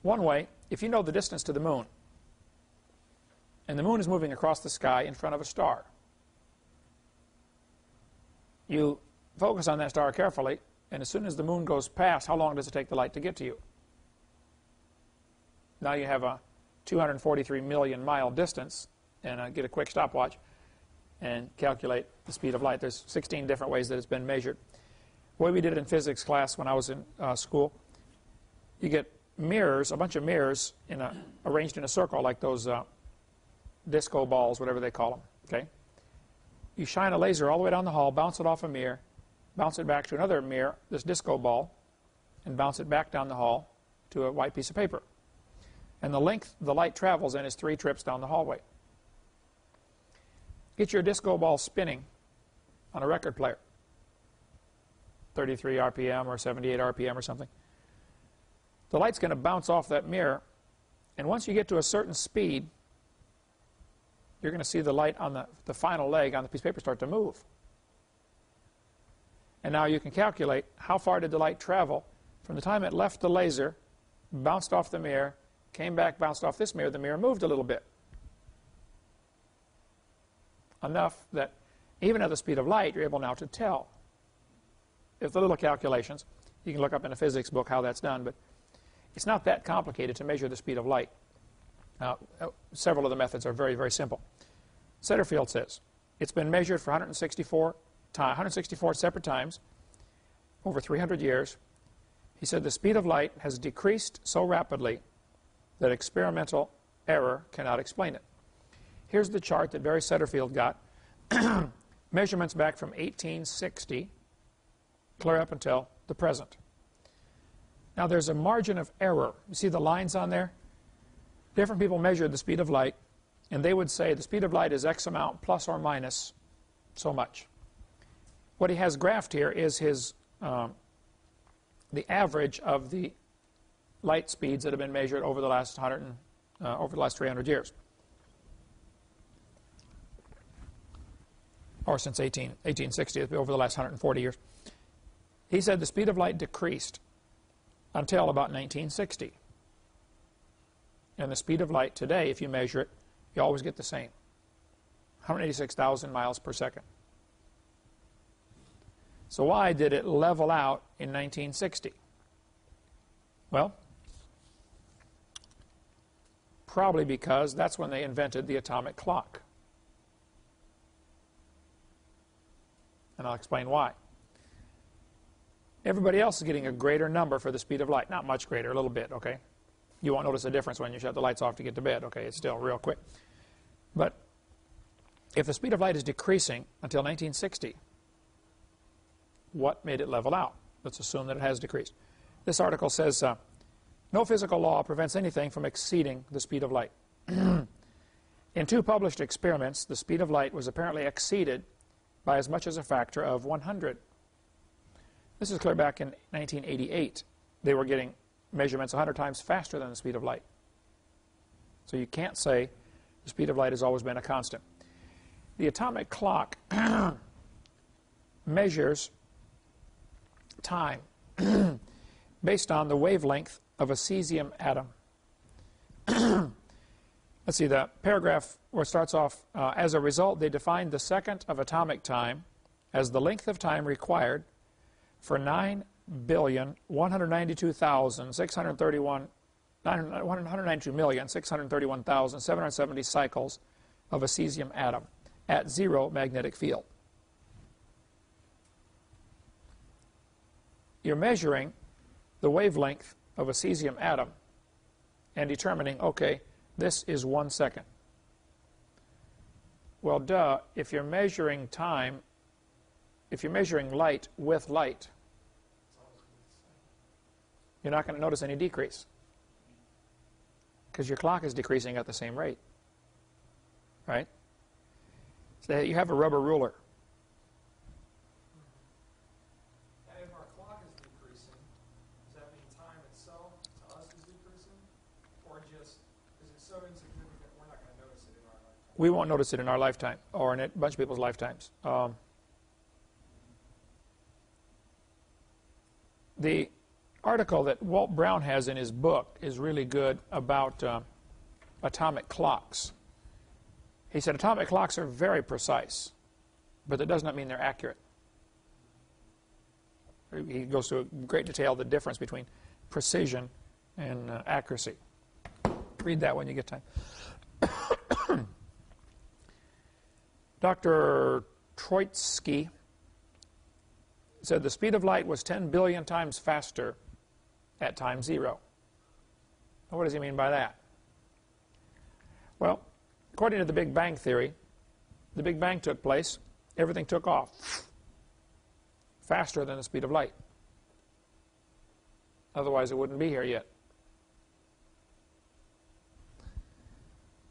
One way, if you know the distance to the moon, and the moon is moving across the sky in front of a star, you focus on that star carefully, and as soon as the moon goes past, how long does it take the light to get to you? Now you have a 243 million mile distance, and get a quick stopwatch and calculate the speed of light. There's 16 different ways that it's been measured. The way we did it in physics class when I was in school, you get mirrors, a bunch of mirrors arranged in a circle, like those disco balls, whatever they call them. Okay? You shine a laser all the way down the hall, bounce it off a mirror, bounce it back to another mirror, this disco ball, and bounce it back down the hall to a white piece of paper. And the length the light travels in is 3 trips down the hallway. Get your disco ball spinning on a record player, 33 RPM or 78 RPM or something. The light's going to bounce off that mirror, and once you get to a certain speed, you're going to see the light on the final leg on the piece of paper start to move. And now you can calculate how far did the light travel from the time it left the laser, bounced off the mirror, came back, bounced off this mirror, the mirror moved a little bit. Enough that even at the speed of light, you're able now to tell. If the little calculations, you can look up in a physics book how that's done, but it's not that complicated to measure the speed of light. Several of the methods are very, very simple. Setterfield says it's been measured for 164 separate times over 300 years. He said the speed of light has decreased so rapidly that experimental error cannot explain it. Here's the chart that Barry Setterfield got. Measurements back from 1860, clear up until the present. Now there's a margin of error. You see the lines on there? Different people measured the speed of light, and they would say the speed of light is X amount plus or minus so much. What he has graphed here is his the average of the light speeds that have been measured over the last 300 years. Or since 1860, over the last 140 years. He said the speed of light decreased until about 1960. And the speed of light today, if you measure it, you always get the same. 186,000 miles per second. So why did it level out in 1960? Well, probably because that's when they invented the atomic clock. And I'll explain why. Everybody else is getting a greater number for the speed of light. Not much greater, a little bit, okay? You won't notice a difference when you shut the lights off to get to bed, okay? It's still real quick. But if the speed of light is decreasing until 1960, what made it level out? Let's assume that it has decreased. This article says, no physical law prevents anything from exceeding the speed of light. In 2 published experiments, the speed of light was apparently exceeded by as much as a factor of 100. This is clear back in 1988. They were getting measurements 100 times faster than the speed of light. So you can't say the speed of light has always been a constant. The atomic clock measures time based on the wavelength of a cesium atom. Let's see, the paragraph where it starts off, as a result, they defined the second of atomic time as the length of time required for 192,631,770 cycles of a cesium atom at 0 magnetic field. You're measuring the wavelength of a cesium atom and determining, okay, this is 1 second. Well, duh, if you're measuring time, if you're measuring light with light, you're not going to notice any decrease because your clock is decreasing at the same rate, right? So you have a rubber ruler. And if our clock is decreasing, does that mean time itself to us is decreasing? Or just, is it so insignificant we're not going to notice it in our lifetime? We won't notice it in our lifetime or in a bunch of people's lifetimes. The article that Walt Brown has in his book is really good about atomic clocks. He said atomic clocks are very precise, but that does not mean they're accurate. He goes to great detail the difference between precision and accuracy. Read that when you get time. Dr. Troitsky said the speed of light was 10 billion times faster at time 0. Now, what does he mean by that? Well, according to the Big Bang theory, the Big Bang took place, everything took off faster than the speed of light. Otherwise, it wouldn't be here yet.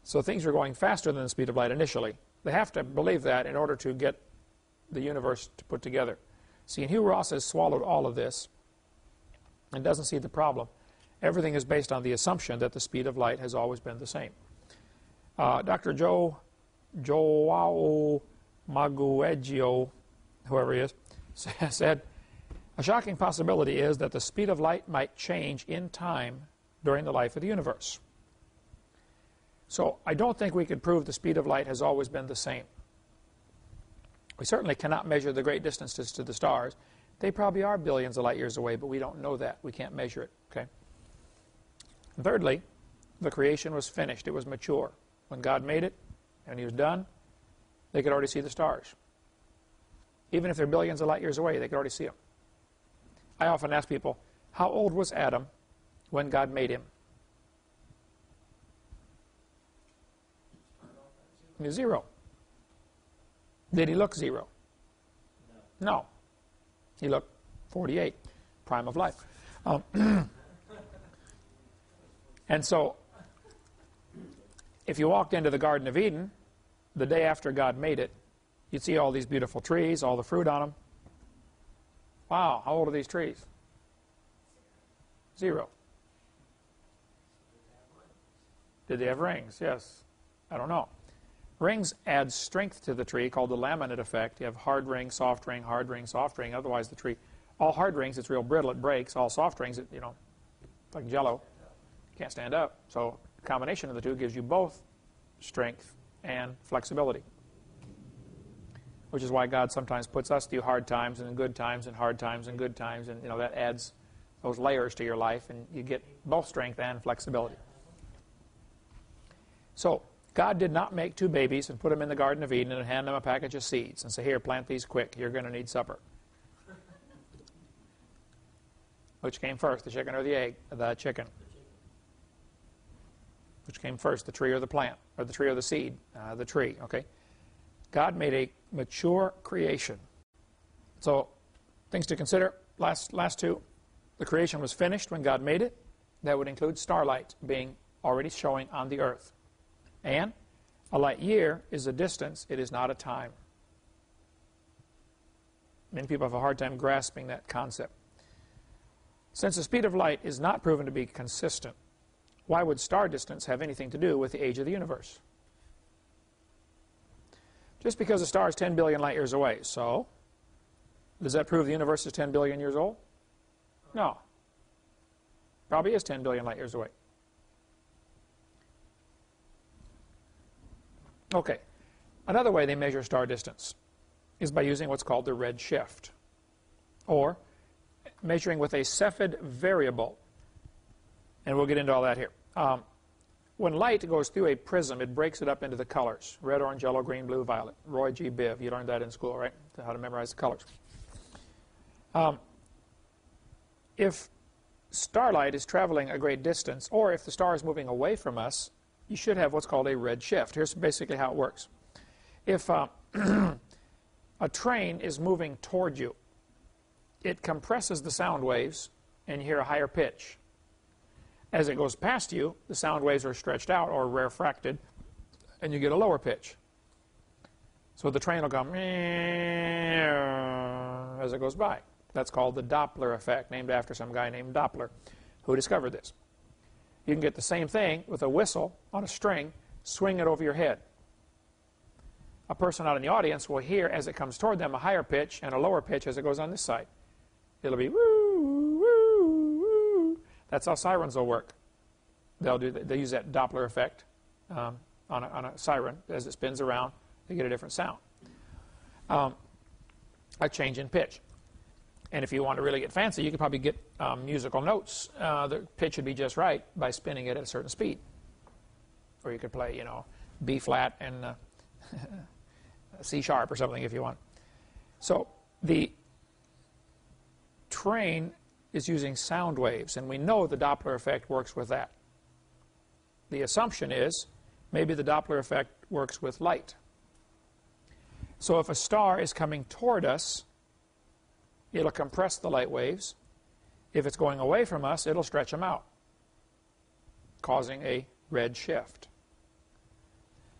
So things were going faster than the speed of light initially. They have to believe that in order to get the universe to put together. See, and Hugh Ross has swallowed all of this and doesn't see the problem. Everything is based on the assumption that the speed of light has always been the same. Dr. Joao Magueggio, whoever he is, said, a shocking possibility is that the speed of light might change in time during the life of the universe. So I don't think we could prove the speed of light has always been the same. We certainly cannot measure the great distances to the stars. They probably are billions of light years away, but we don't know that. We can't measure it. Okay. And thirdly, the creation was finished. It was mature. When God made it and he was done, they could already see the stars. Even if they're billions of light years away, they could already see them. I often ask people, how old was Adam when God made him? He was 0. Did he look 0? No. He looked 48, prime of life. And so, if you walked into the Garden of Eden, the day after God made it, you'd see all these beautiful trees, all the fruit on them. Wow, how old are these trees? 0. Did they have rings? Yes. I don't know. Rings add strength to the tree called the laminate effect. You have hard ring, soft ring, hard ring, soft ring. Otherwise, the tree, all hard rings, it's real brittle, it breaks. All soft rings, it, like Jell-O, can't stand up. So the combination of the two gives you both strength and flexibility, which is why God sometimes puts us through hard times and good times and hard times and good times, and that adds those layers to your life, and you get both strength and flexibility. So God did not make 2 babies and put them in the Garden of Eden and hand them a package of seeds and say, here, plant these quick. You're going to need supper. Which came first, the chicken or the egg? The chicken. Which came first, the tree or the plant? Or the tree or the seed? The tree, okay? God made a mature creation. So, things to consider. Last 2. the creation was finished when God made it, that would include starlight being already showing on the earth. And a light year is a distance, it is not a time. Many people have a hard time grasping that concept. Since the speed of light is not proven to be consistent, why would star distance have anything to do with the age of the universe? Just because a star is 10 billion light years away, so does that prove the universe is 10 billion years old? No. Probably is 10 billion light years away. Okay. Another way they measure star distance is by using what's called the red shift, or measuring with a Cepheid variable. And we'll get into all that here. When light goes through a prism, it breaks it up into the colors: red, orange, yellow, green, blue, violet. Roy G. Biv, you learned that in school, right? How to memorize the colors. If starlight is traveling a great distance, or if the star is moving away from us, you should have what's called a red shift. Here's basically how it works. If a train is moving toward you, it compresses the sound waves, and you hear a higher pitch. As it goes past you, the sound waves are stretched out or rarefied, and you get a lower pitch. So the train will go as it goes by. That's called the Doppler effect, named after some guy named Doppler, who discovered this. You can get the same thing with a whistle on a string, swing it over your head. A person out in the audience will hear, as it comes toward them, a higher pitch and a lower pitch as it goes on this side. It'll be woo, woo, woo. That's how sirens will work. They use that Doppler effect on a siren. As it spins around, they get a different sound. A change in pitch. And if you want to really get fancy, you could probably get musical notes. The pitch would be just right by spinning it at a certain speed. Or you could play, you know, B flat and C sharp or something if you want. So the train is using sound waves, and we know the Doppler effect works with that. The assumption is maybe the Doppler effect works with light. So if a star is coming toward us, it'll compress the light waves. If it's going away from us, it'll stretch them out, causing a red shift.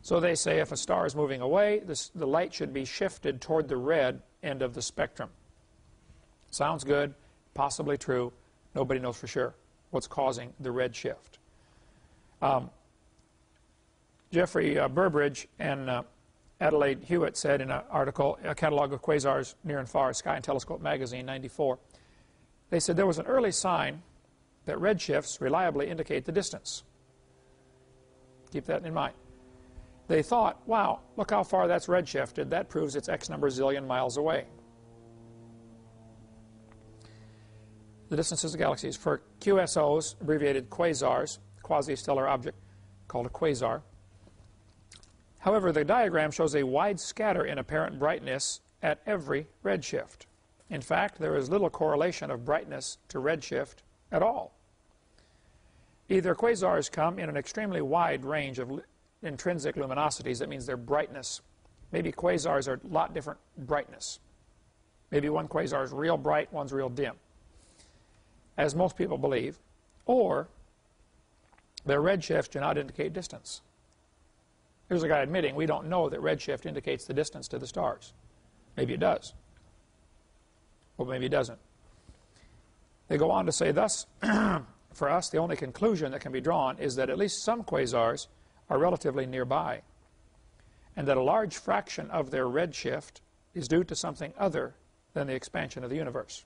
So they say if a star is moving away, the light should be shifted toward the red end of the spectrum. Sounds good, possibly true. Nobody knows for sure what's causing the red shift. Jeffrey Burbridge and Adelaide Hewitt said in an article, A Catalog of Quasars Near and Far, Sky and Telescope magazine, 94, they said there was an early sign that redshifts reliably indicate the distance. Keep that in mind. They thought, wow, look how far that's redshifted. That proves it's X number zillion miles away. The distances of galaxies. For QSOs, abbreviated quasars, quasi-stellar object called a quasar. However, the diagram shows a wide scatter in apparent brightness at every redshift. In fact, there is little correlation of brightness to redshift at all. Either quasars come in an extremely wide range of intrinsic luminosities, that means their brightness. Maybe quasars are a lot different brightness. Maybe one quasar is real bright, one's real dim, as most people believe, or their redshifts do not indicate distance. Here's a guy admitting we don't know that redshift indicates the distance to the stars. Maybe it does. Or maybe it doesn't. They go on to say, thus, for us, the only conclusion that can be drawn is that at least some quasars are relatively nearby, and that a large fraction of their redshift is due to something other than the expansion of the universe.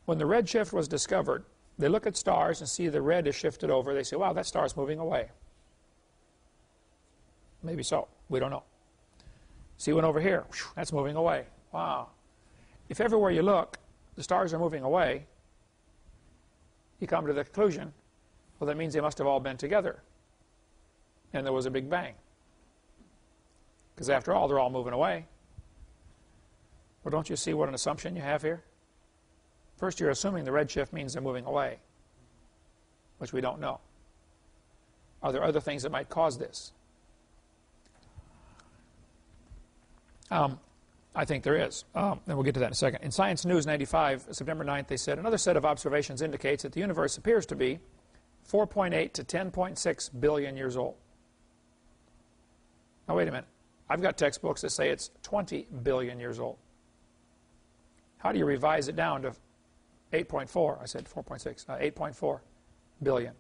When the redshift was discovered, they look at stars and see the red is shifted over. They say, wow, that star is moving away. Maybe so. We don't know. See one over here. Whew, that's moving away. Wow. If everywhere you look, the stars are moving away, you come to the conclusion, well, that means they must have all been together. And there was a big bang. Because after all, they're all moving away. Well, don't you see what an assumption you have here? First, you're assuming the redshift means they're moving away, which we don't know. Are there other things that might cause this? I think there is. And we'll get to that in a second. In Science News 95, September 9th, they said, another set of observations indicates that the universe appears to be 4.8 to 10.6 billion years old. Now, wait a minute. I've got textbooks that say it's 20 billion years old. How do you revise it down to 8.4? I said 4.6. 8.4 billion.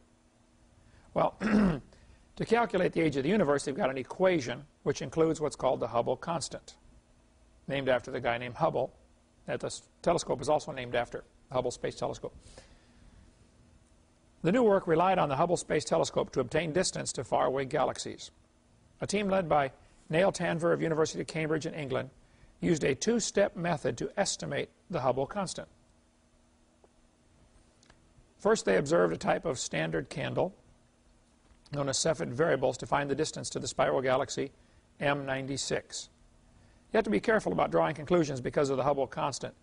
Well, to calculate the age of the universe, they've got an equation which includes what's called the Hubble constant, named after the guy named Hubble. That the telescope is also named after the Hubble Space Telescope. The new work relied on the Hubble Space Telescope to obtain distance to faraway galaxies. A team led by Neil Tanver of University of Cambridge in England used a two-step method to estimate the Hubble constant. First, they observed a type of standard candle known as Cepheid variables to find the distance to the spiral galaxy M96. You have to be careful about drawing conclusions because of the Hubble constant.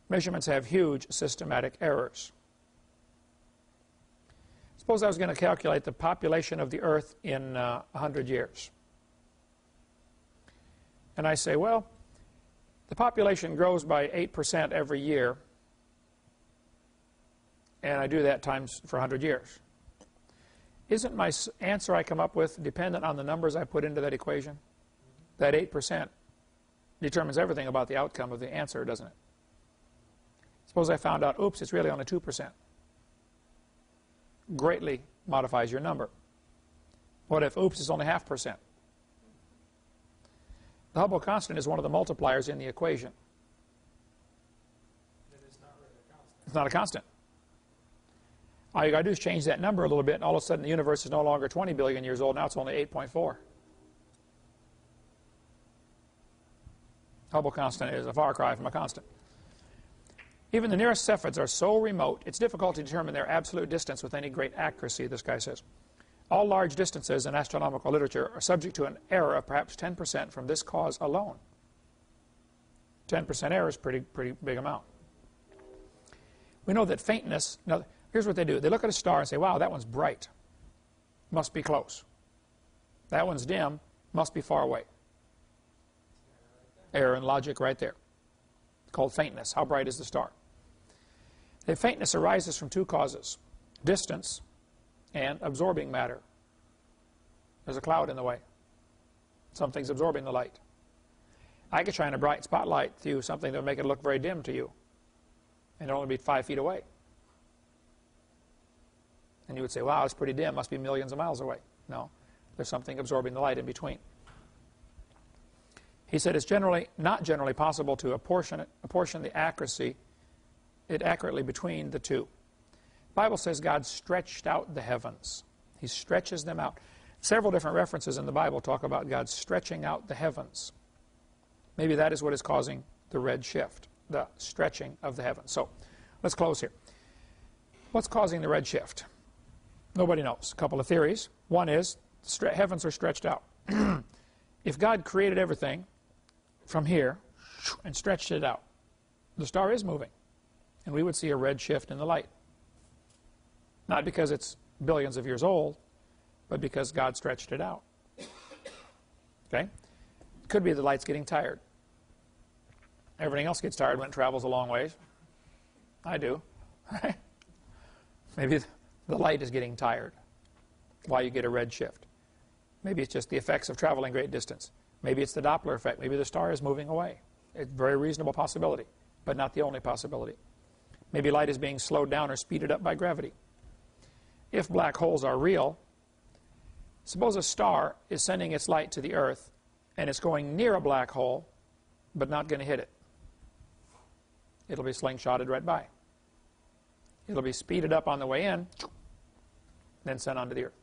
Measurements have huge systematic errors. Suppose I was going to calculate the population of the Earth in 100 years. And I say, well, the population grows by 8% every year, and I do that times for 100 years. Isn't my answer I come up with dependent on the numbers I put into that equation? That 8% determines everything about the outcome of the answer, doesn't it? Suppose I found out, oops, it's really only 2%. Greatly modifies your number. What if, oops, it's only 0.5%? The Hubble constant is one of the multipliers in the equation. Then it's not really a constant. It's not a constant. All you got to do is change that number a little bit, and all of a sudden the universe is no longer 20 billion years old. Now it's only 8.4. Hubble constant is a far cry from a constant. Even the nearest Cepheids are so remote, it's difficult to determine their absolute distance with any great accuracy, this guy says. All large distances in astronomical literature are subject to an error of perhaps 10% from this cause alone. 10% error is a pretty big amount. We know that faintness, now here's what they do. They look at a star and say, wow, that one's bright. Must be close. That one's dim. Must be far away. Error in logic right there. It's called faintness. How bright is the star? The faintness arises from two causes. Distance and absorbing matter. There's a cloud in the way. Something's absorbing the light. I could shine a bright spotlight through something that would make it look very dim to you, and it'll only be 5 feet away. And you would say, wow, it's pretty dim, must be millions of miles away. No, there's something absorbing the light in between. He said it's not generally possible to apportion the accuracy accurately between the two. The Bible says God stretched out the heavens. He stretches them out. Several different references in the Bible talk about God stretching out the heavens. Maybe that is what is causing the red shift, the stretching of the heavens. So let's close here. What's causing the red shift? Nobody knows. A couple of theories. One is the heavens are stretched out. If God created everything from here and stretched it out, the star is moving, and we would see a red shift in the light. Not because it's billions of years old, but because God stretched it out. Okay? It could be the light's getting tired. Everything else gets tired when it travels a long ways. I do. Maybe the light is getting tired. Why you get a red shift. Maybe it's just the effects of traveling great distance. Maybe it's the Doppler effect. Maybe the star is moving away. It's a very reasonable possibility, but not the only possibility. Maybe light is being slowed down or speeded up by gravity. If black holes are real, suppose a star is sending its light to the Earth and it's going near a black hole but not going to hit it. It'll be slingshotted right by. It'll be speeded up on the way in, then sent onto the Earth.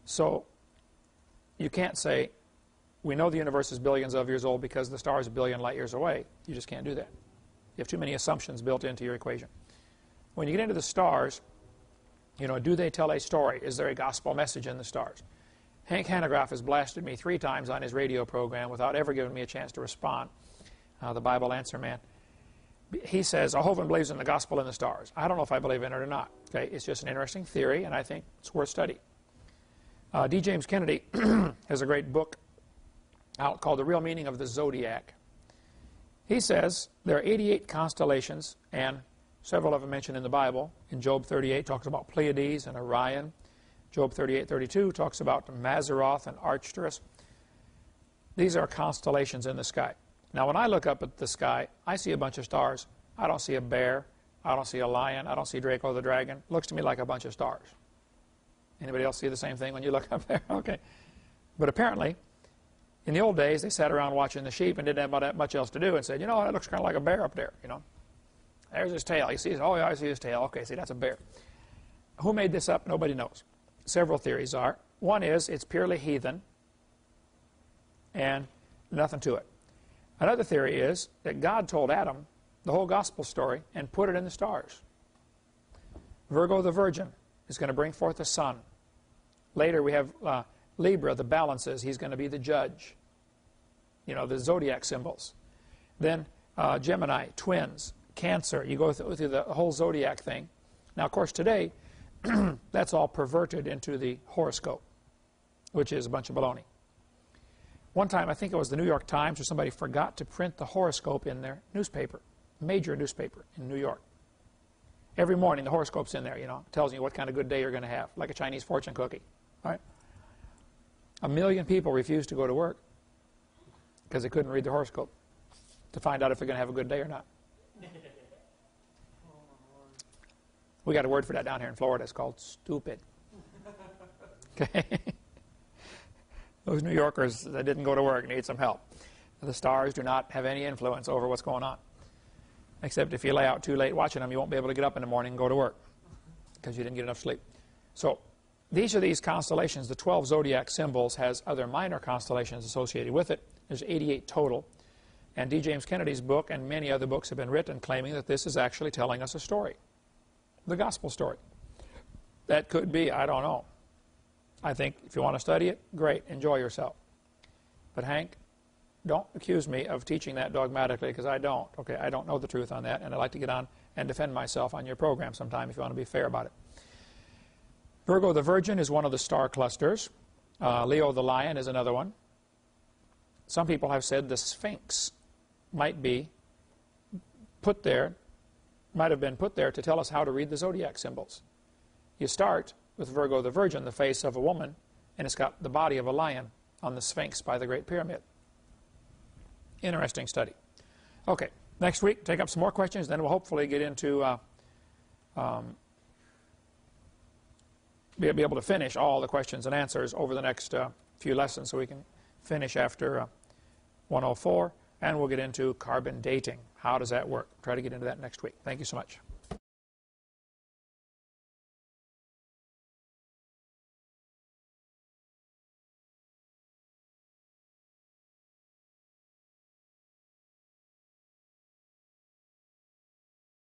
So you can't say, we know the universe is billions of years old because the star is a billion light years away. You just can't do that. You have too many assumptions built into your equation. When you get into the stars, you know, do they tell a story? Is there a gospel message in the stars? Hank Hanegraaff has blasted me 3 times on his radio program without ever giving me a chance to respond. The Bible Answer Man. He says, Hovind believes in the gospel in the stars. I don't know if I believe in it or not. Okay, it's just an interesting theory, and I think it's worth study. D. James Kennedy has a great book out called The Real Meaning of the Zodiac. He says there are 88 constellations, and several of them mentioned in the Bible. In Job 38 talks about Pleiades and Orion. Job 38:32 talks about Mazzaroth and Arcturus. These are constellations in the sky. Now, when I look up at the sky, I see a bunch of stars. I don't see a bear. I don't see a lion. I don't see Draco the dragon. It looks to me like a bunch of stars. Anybody else see the same thing when you look up there? Okay. But apparently, in the old days, they sat around watching the sheep and didn't have that much else to do and said, you know, that looks kind of like a bear up there, you know. There's his tail. You see his, oh, yeah, I see his tail. Okay, see, that's a bear. Who made this up? Nobody knows. Several theories are. One is it's purely heathen and nothing to it. Another theory is that God told Adam the whole gospel story and put it in the stars. Virgo the virgin is going to bring forth a son. Later we have Libra, the balances. He's going to be the judge. You know, the zodiac symbols. Then Gemini, twins, Cancer. You go through the whole zodiac thing. Now, of course, today, that's all perverted into the horoscope, which is a bunch of baloney. One time, I think it was the New York Times or somebody forgot to print the horoscope in their newspaper, major newspaper in New York. Every morning, the horoscope's in there, you know, tells you what kind of good day you're going to have, like a Chinese fortune cookie. Right? 1 million people refused to go to work because they couldn't read the horoscope to find out if they're going to have a good day or not. We got a word for that down here in Florida. It's called stupid. Okay? Those New Yorkers that didn't go to work need some help. The stars do not have any influence over what's going on. Except if you lay out too late watching them, you won't be able to get up in the morning and go to work because you didn't get enough sleep. So these are these constellations. The 12 zodiac symbols has other minor constellations associated with it. There's 88 total. And D. James Kennedy's book and many other books have been written claiming that this is actually telling us a story. The gospel story. That could be, I don't know. I think if you want to study it, great, enjoy yourself. But Hank, don't accuse me of teaching that dogmatically because I don't. Okay, I don't know the truth on that, and I'd like to get on and defend myself on your program sometime if you want to be fair about it. Virgo the Virgin is one of the star clusters. Leo the Lion is another one. Some people have said the Sphinx might be put there, might have been put there to tell us how to read the zodiac symbols. You start with Virgo the Virgin, the face of a woman, and it's got the body of a lion on the Sphinx by the Great Pyramid. Interesting study. Okay, next week, take up some more questions, then we'll hopefully get into be able to finish all the questions and answers over the next few lessons so we can finish after 104, and we'll get into carbon dating. How does that work? Try to get into that next week. Thank you so much.